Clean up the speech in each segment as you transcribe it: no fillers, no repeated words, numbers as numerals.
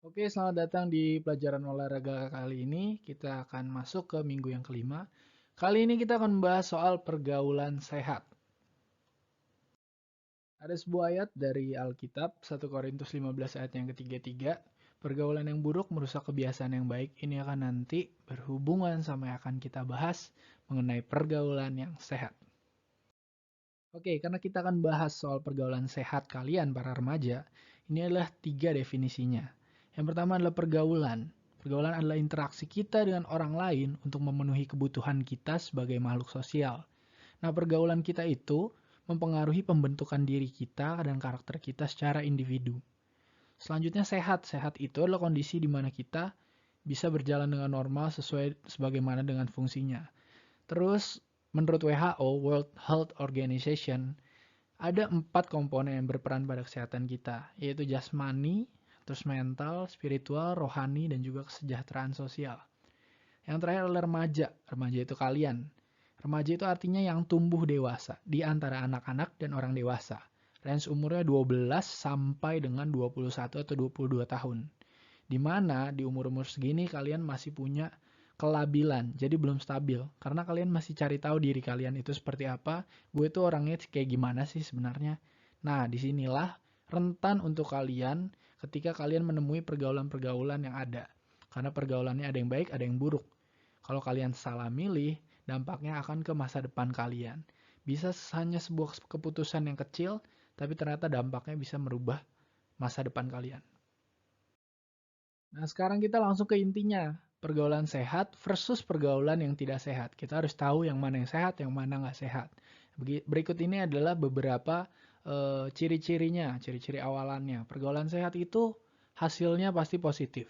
Oke, selamat datang di pelajaran olahraga kali ini. Kita akan masuk ke minggu yang kelima. Kali ini kita akan membahas soal pergaulan sehat. Ada sebuah ayat dari Alkitab, 1 Korintus 15 ayat yang ketiga-tiga. Pergaulan yang buruk merusak kebiasaan yang baik. Ini akan nanti berhubungan sama yang akan kita bahas mengenai pergaulan yang sehat. Oke, karena kita akan bahas soal pergaulan sehat kalian para remaja, ini adalah 3 definisinya. Yang pertama adalah pergaulan. Pergaulan adalah interaksi kita dengan orang lain untuk memenuhi kebutuhan kita sebagai makhluk sosial. Nah, pergaulan kita itu mempengaruhi pembentukan diri kita dan karakter kita secara individu. Selanjutnya sehat. Sehat itu adalah kondisi di mana kita bisa berjalan dengan normal sesuai sebagaimana dengan fungsinya. Terus, menurut WHO, World Health Organization, ada 4 komponen yang berperan pada kesehatan kita, yaitu jasmani, terus mental, spiritual, rohani, dan juga kesejahteraan sosial. Yang terakhir adalah remaja. Remaja itu kalian. Remaja itu artinya yang tumbuh dewasa, di antara anak-anak dan orang dewasa. Range umurnya 12 sampai dengan 21 atau 22 tahun. Di mana di umur-umur segini kalian masih punya kelabilan, jadi belum stabil. Karena kalian masih cari tahu diri kalian itu seperti apa, gue tuh orangnya kayak gimana sih sebenarnya. Nah, disinilah rentan untuk kalian ketika kalian menemui pergaulan-pergaulan yang ada. Karena pergaulannya ada yang baik, ada yang buruk. Kalau kalian salah milih, dampaknya akan ke masa depan kalian. Bisa hanya sebuah keputusan yang kecil, tapi ternyata dampaknya bisa merubah masa depan kalian. Nah, sekarang kita langsung ke intinya. Pergaulan sehat versus pergaulan yang tidak sehat. Kita harus tahu yang mana yang sehat, yang mana nggak sehat. Berikut ini adalah beberapa ciri-cirinya, ciri-ciri awalannya. Pergaulan sehat itu hasilnya pasti positif.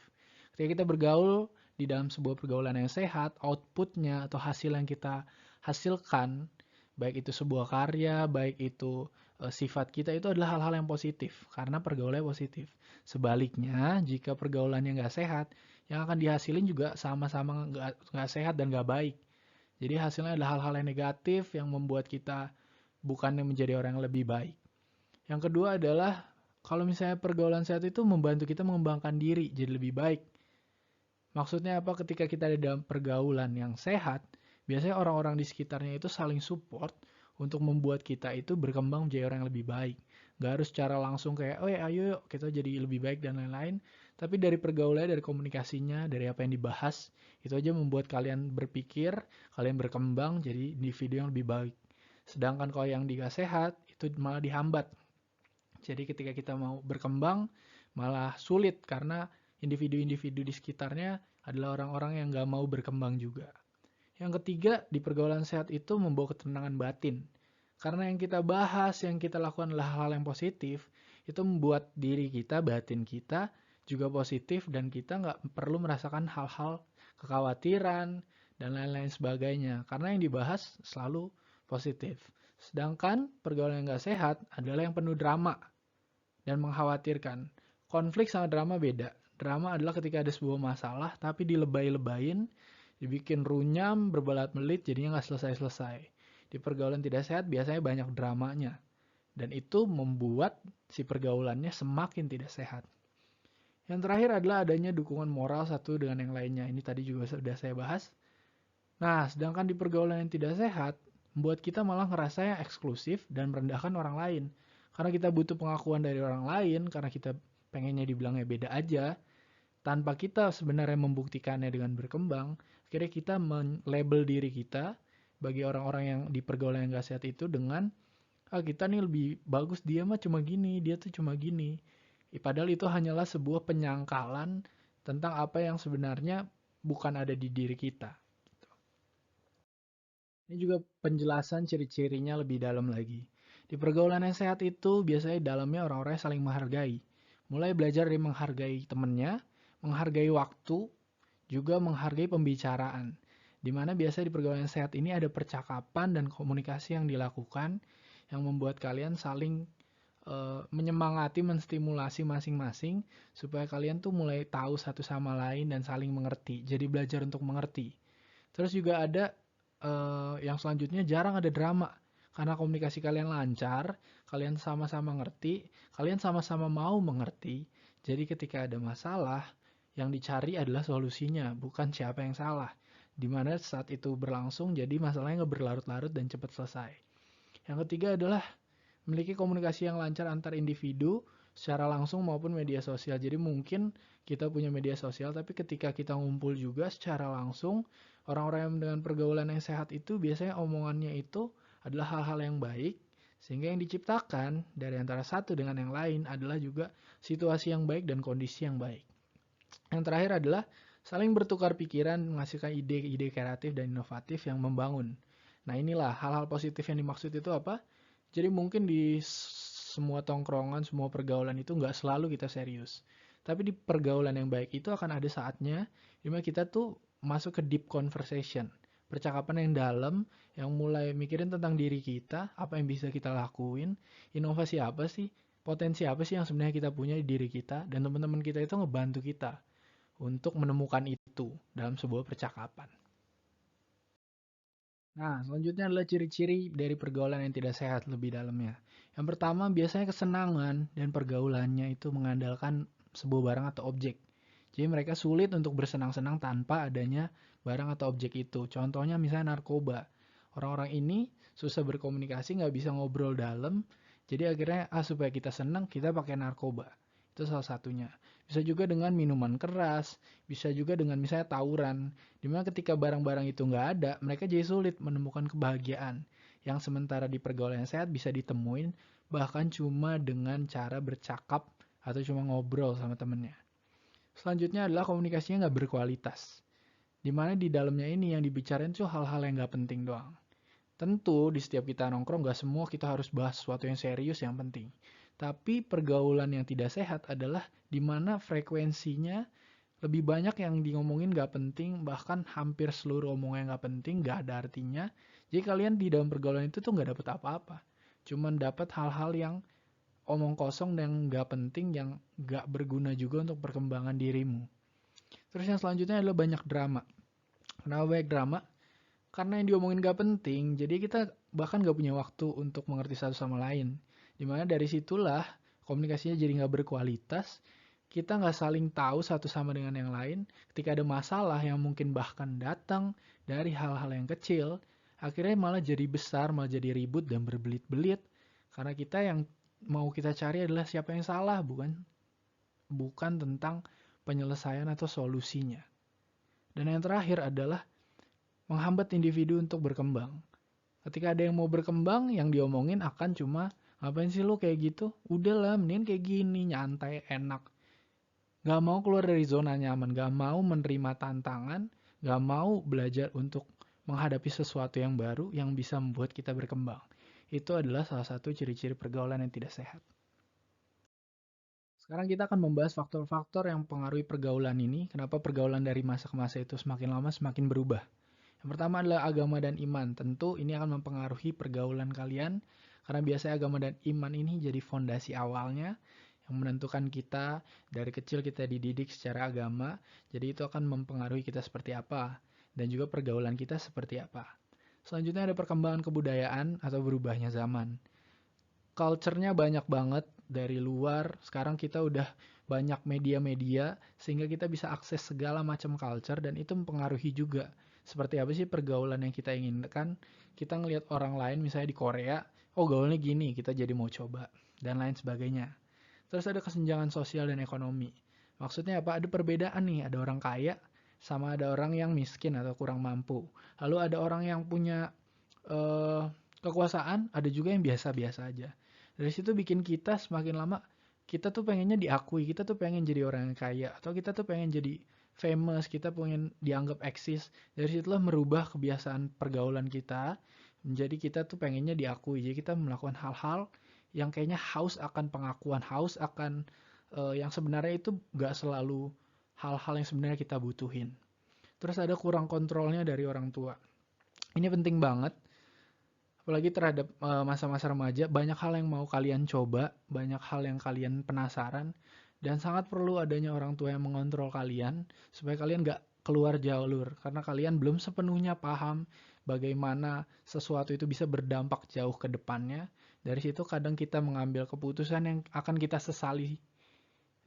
Ketika kita bergaul di dalam sebuah pergaulan yang sehat, outputnya atau hasil yang kita hasilkan, baik itu sebuah karya, baik itu sifat kita, itu adalah hal-hal yang positif, karena pergaulannya positif. Sebaliknya, jika pergaulannya nggak sehat, yang akan dihasilin juga sama-sama nggak sehat dan nggak baik. Jadi hasilnya adalah hal-hal yang negatif yang membuat kita bukannya menjadi orang yang lebih baik. Yang kedua adalah kalau misalnya pergaulan sehat itu membantu kita mengembangkan diri jadi lebih baik. Maksudnya apa? Ketika kita ada dalam pergaulan yang sehat, biasanya orang-orang di sekitarnya itu saling support untuk membuat kita itu berkembang menjadi orang yang lebih baik. Gak harus secara langsung kayak, oh ya ayo yuk kita jadi lebih baik dan lain-lain. Tapi dari pergaulannya, dari komunikasinya, dari apa yang dibahas, itu aja membuat kalian berpikir, kalian berkembang jadi individu yang lebih baik. Sedangkan kalau yang tidak sehat, itu malah dihambat. Jadi ketika kita mau berkembang, malah sulit karena individu-individu di sekitarnya adalah orang-orang yang gak mau berkembang juga. Yang ketiga, di pergaulan sehat itu membawa ketenangan batin. Karena yang kita bahas, yang kita lakukan adalah hal-hal yang positif, itu membuat diri kita, batin kita juga positif dan kita nggak perlu merasakan hal-hal kekhawatiran dan lain-lain sebagainya. Karena yang dibahas selalu positif. Sedangkan pergaulan yang nggak sehat adalah yang penuh drama dan mengkhawatirkan. Konflik sama drama beda. Drama adalah ketika ada sebuah masalah tapi dilebay-lebayin, dibikin runyam, berbelat-belit, jadinya nggak selesai-selesai. Di pergaulan tidak sehat biasanya banyak dramanya. Dan itu membuat si pergaulannya semakin tidak sehat. Yang terakhir adalah adanya dukungan moral satu dengan yang lainnya. Ini tadi juga sudah saya bahas. Nah, sedangkan di pergaulan yang tidak sehat, membuat kita malah ngerasa eksklusif dan merendahkan orang lain. Karena kita butuh pengakuan dari orang lain, karena kita pengennya dibilangnya beda aja, tanpa kita sebenarnya membuktikannya dengan berkembang, akhirnya kita men-label diri kita bagi orang-orang yang di pergaulan yang gak sehat itu dengan kita nih lebih bagus, dia mah cuma gini, dia tuh cuma gini. Padahal itu hanyalah sebuah penyangkalan tentang apa yang sebenarnya bukan ada di diri kita. Ini juga penjelasan ciri-cirinya lebih dalam lagi. Di pergaulan yang sehat itu biasanya dalamnya orang-orang saling menghargai. Mulai belajar dari menghargai temannya, menghargai waktu, juga menghargai pembicaraan. Di mana biasanya di pergaulan yang sehat ini ada percakapan dan komunikasi yang dilakukan yang membuat kalian saling menyemangati, menstimulasi masing-masing supaya kalian tuh mulai tahu satu sama lain dan saling mengerti. Jadi belajar untuk mengerti. Terus juga ada yang selanjutnya jarang ada drama. Karena komunikasi kalian lancar, kalian sama-sama ngerti, kalian sama-sama mau mengerti. Jadi ketika ada masalah, yang dicari adalah solusinya, bukan siapa yang salah. Dimana saat itu berlangsung, jadi masalahnya nggak berlarut-larut dan cepat selesai. Yang ketiga adalah memiliki komunikasi yang lancar antar individu secara langsung maupun media sosial. Jadi mungkin kita punya media sosial, tapi ketika kita ngumpul juga secara langsung, orang-orang yang dengan pergaulan yang sehat itu biasanya omongannya itu adalah hal-hal yang baik, sehingga yang diciptakan dari antara satu dengan yang lain adalah juga situasi yang baik dan kondisi yang baik. Yang terakhir adalah saling bertukar pikiran, menghasilkan ide-ide kreatif dan inovatif yang membangun. Nah inilah hal-hal positif yang dimaksud itu apa? Jadi mungkin di semua tongkrongan, semua pergaulan itu nggak selalu kita serius. Tapi di pergaulan yang baik itu akan ada saatnya dimana kita tuh masuk ke deep conversation. Percakapan yang dalam, yang mulai mikirin tentang diri kita, apa yang bisa kita lakuin, inovasi apa sih, potensi apa sih yang sebenarnya kita punya di diri kita, dan teman-teman kita itu ngebantu kita untuk menemukan itu dalam sebuah percakapan. Nah, selanjutnya adalah ciri-ciri dari pergaulan yang tidak sehat lebih dalamnya. Yang pertama, biasanya kesenangan dan pergaulannya itu mengandalkan sebuah barang atau objek. Jadi mereka sulit untuk bersenang-senang tanpa adanya barang atau objek itu. Contohnya misalnya narkoba. Orang-orang ini susah berkomunikasi, nggak bisa ngobrol dalam. Jadi akhirnya supaya kita senang, kita pakai narkoba. Itu salah satunya. Bisa juga dengan minuman keras, bisa juga dengan misalnya tawuran. Dimana ketika barang-barang itu nggak ada, mereka jadi sulit menemukan kebahagiaan. Yang sementara di pergaulan yang sehat bisa ditemuin bahkan cuma dengan cara bercakap atau cuma ngobrol sama temennya. Selanjutnya adalah komunikasinya nggak berkualitas. Dimana di dalamnya ini yang dibicarain tuh hal-hal yang nggak penting doang. Tentu di setiap kita nongkrong nggak semua kita harus bahas sesuatu yang serius yang penting. Tapi pergaulan yang tidak sehat adalah dimana frekuensinya lebih banyak yang ngomongin gak penting, bahkan hampir seluruh omongan yang gak penting, gak ada artinya. Jadi kalian di dalam pergaulan itu tuh gak dapet apa-apa. Cuman dapet hal-hal yang omong kosong dan gak penting, yang gak berguna juga untuk perkembangan dirimu. Terus yang selanjutnya adalah banyak drama. Kenapa banyak drama? Karena yang diomongin gak penting, jadi kita bahkan gak punya waktu untuk mengerti satu sama lain. Dimana dari situlah komunikasinya jadi gak berkualitas, kita nggak saling tahu satu sama dengan yang lain. Ketika ada masalah yang mungkin bahkan datang dari hal-hal yang kecil, akhirnya malah jadi besar, malah jadi ribut dan berbelit-belit. Karena kita yang mau kita cari adalah siapa yang salah, bukan tentang penyelesaian atau solusinya. Dan yang terakhir adalah menghambat individu untuk berkembang. Ketika ada yang mau berkembang, yang diomongin akan cuma, ngapain sih lu kayak gitu? Udahlah, mending kayak gini, nyantai, enak. Gak mau keluar dari zona nyaman, gak mau menerima tantangan, gak mau belajar untuk menghadapi sesuatu yang baru yang bisa membuat kita berkembang. Itu adalah salah satu ciri-ciri pergaulan yang tidak sehat. Sekarang kita akan membahas faktor-faktor yang mempengaruhi pergaulan ini, kenapa pergaulan dari masa ke masa itu semakin lama semakin berubah. Yang pertama adalah agama dan iman. Tentu ini akan mempengaruhi pergaulan kalian, karena biasanya agama dan iman ini jadi fondasi awalnya yang menentukan kita dari kecil kita dididik secara agama, jadi itu akan mempengaruhi kita seperti apa, dan juga pergaulan kita seperti apa. Selanjutnya ada perkembangan kebudayaan atau berubahnya zaman. Culture-nya banyak banget dari luar, sekarang kita udah banyak media-media, sehingga kita bisa akses segala macam culture, dan itu mempengaruhi juga. Seperti apa sih pergaulan yang kita inginkan, kita ngelihat orang lain misalnya di Korea, oh gaulnya gini, kita jadi mau coba, dan lain sebagainya. Terus ada kesenjangan sosial dan ekonomi. Maksudnya apa? Ada perbedaan nih, ada orang kaya sama ada orang yang miskin atau kurang mampu. Lalu ada orang yang punya kekuasaan, ada juga yang biasa-biasa aja. Dari situ bikin kita semakin lama, kita tuh pengennya diakui, kita tuh pengen jadi orang yang kaya, atau kita tuh pengen jadi famous, kita pengen dianggap eksis. Dari situlah merubah kebiasaan pergaulan kita, menjadi kita tuh pengennya diakui. Jadi kita melakukan hal-hal yang kayaknya haus akan pengakuan, haus akan yang sebenarnya itu gak selalu hal-hal yang sebenarnya kita butuhin. Terus ada kurang kontrolnya dari orang tua. Ini penting banget, apalagi terhadap masa-masa remaja, banyak hal yang mau kalian coba, banyak hal yang kalian penasaran, dan sangat perlu adanya orang tua yang mengontrol kalian, supaya kalian gak keluar jalur, karena kalian belum sepenuhnya paham bagaimana sesuatu itu bisa berdampak jauh ke depannya. Dari situ kadang kita mengambil keputusan yang akan kita sesali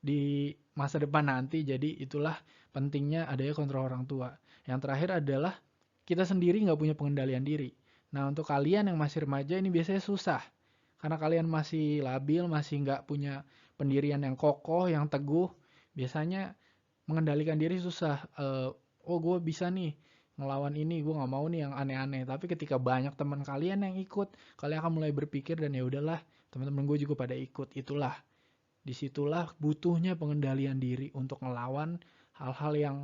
di masa depan nanti. Jadi itulah pentingnya adanya kontrol orang tua. Yang terakhir adalah kita sendiri nggak punya pengendalian diri. Nah, untuk kalian yang masih remaja ini biasanya susah. Karena kalian masih labil, masih nggak punya pendirian yang kokoh, yang teguh. Biasanya mengendalikan diri susah. Oh, gue bisa nih ngelawan ini, gue nggak mau nih yang aneh-aneh. Tapi ketika banyak teman kalian yang ikut, kalian akan mulai berpikir dan ya udahlah, teman-teman gue juga pada ikut. Itulah, disitulah butuhnya pengendalian diri untuk ngelawan hal-hal yang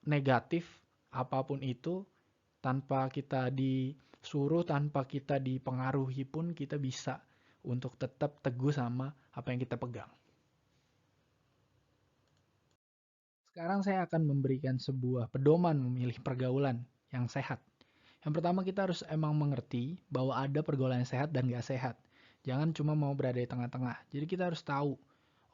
negatif apapun itu, tanpa kita disuruh, tanpa kita dipengaruhi pun kita bisa untuk tetap teguh sama apa yang kita pegang. Sekarang saya akan memberikan sebuah pedoman memilih pergaulan yang sehat. Yang pertama, kita harus emang mengerti bahwa ada pergaulan yang sehat dan gak sehat. Jangan cuma mau berada di tengah-tengah. Jadi kita harus tahu,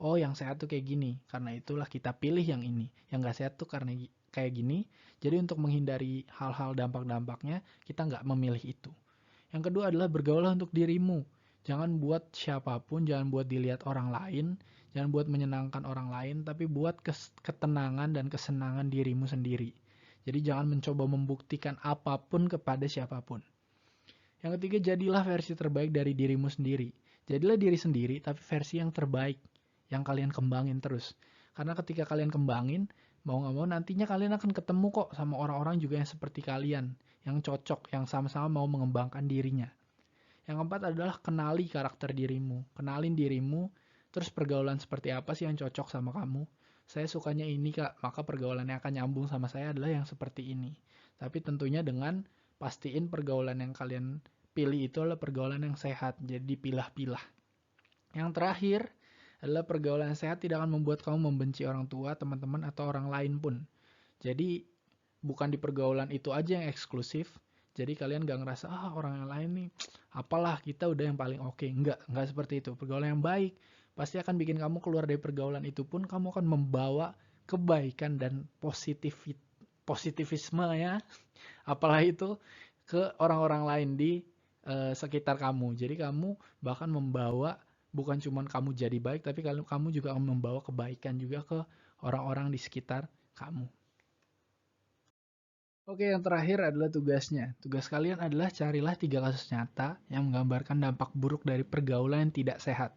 oh yang sehat tuh kayak gini, karena itulah kita pilih yang ini. Yang gak sehat tuh karena kayak gini. Jadi untuk menghindari hal-hal dampak-dampaknya, kita nggak memilih itu. Yang kedua adalah bergaulah untuk dirimu. Jangan buat siapapun, jangan buat dilihat orang lain, jangan buat menyenangkan orang lain, tapi buat ketenangan dan kesenangan dirimu sendiri. Jadi jangan mencoba membuktikan apapun kepada siapapun. Yang ketiga, jadilah versi terbaik dari dirimu sendiri. Jadilah diri sendiri, tapi versi yang terbaik, yang kalian kembangin terus. Karena ketika kalian kembangin, mau gak mau nantinya kalian akan ketemu kok sama orang-orang juga yang seperti kalian, yang cocok, yang sama-sama mau mengembangkan dirinya. Yang keempat adalah kenali karakter dirimu. Kenalin dirimu, terus pergaulan seperti apa sih yang cocok sama kamu. Saya sukanya ini kak, maka pergaulan yang akan nyambung sama saya adalah yang seperti ini. Tapi tentunya dengan pastiin pergaulan yang kalian pilih itu adalah pergaulan yang sehat, jadi dipilah-pilah. Yang terakhir adalah pergaulan yang sehat tidak akan membuat kamu membenci orang tua, teman-teman, atau orang lain pun. Jadi bukan di pergaulan itu aja yang eksklusif, jadi kalian gak ngerasa, orang yang lain nih, apalah kita udah yang paling oke. Enggak seperti itu. Pergaulan yang baik pasti akan bikin kamu keluar dari pergaulan itu pun, kamu akan membawa kebaikan dan positivisme ya, apalah itu, ke orang-orang lain di sekitar kamu. Jadi kamu bahkan membawa, bukan cuma kamu jadi baik, tapi kamu juga akan membawa kebaikan juga ke orang-orang di sekitar kamu. Oke, yang terakhir adalah tugasnya. Tugas kalian adalah carilah 3 kasus nyata yang menggambarkan dampak buruk dari pergaulan yang tidak sehat.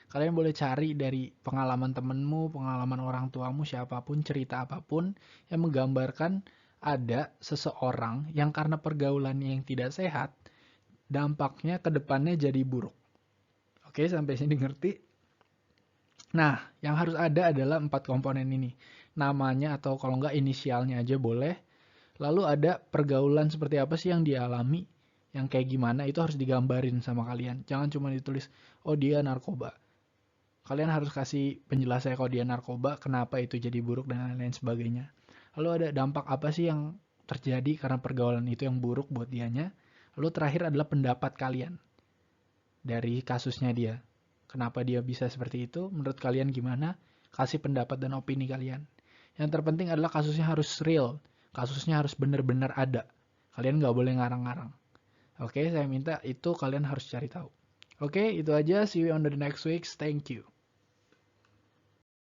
Kalian boleh cari dari pengalaman temenmu, pengalaman orang tuamu, siapapun, cerita apapun yang menggambarkan ada seseorang yang karena pergaulannya yang tidak sehat, dampaknya ke depannya jadi buruk. Oke, sampai sini ngerti? Nah, yang harus ada adalah 4 komponen ini. Namanya atau kalau enggak inisialnya aja boleh. Lalu ada pergaulan seperti apa sih yang dialami, yang kayak gimana, itu harus digambarin sama kalian. Jangan cuma ditulis, oh dia narkoba. Kalian harus kasih penjelasan kalau dia narkoba, kenapa itu jadi buruk dan lain-lain sebagainya. Lalu ada dampak apa sih yang terjadi karena pergaulan itu yang buruk buat dianya. Lalu terakhir adalah pendapat kalian dari kasusnya dia. Kenapa dia bisa seperti itu, menurut kalian gimana? Kasih pendapat dan opini kalian. Yang terpenting adalah kasusnya harus real. Kasusnya harus benar-benar ada. Kalian nggak boleh ngarang-ngarang. Oke, saya minta itu kalian harus cari tahu. Oke, itu aja. See you on the next week. Thank you.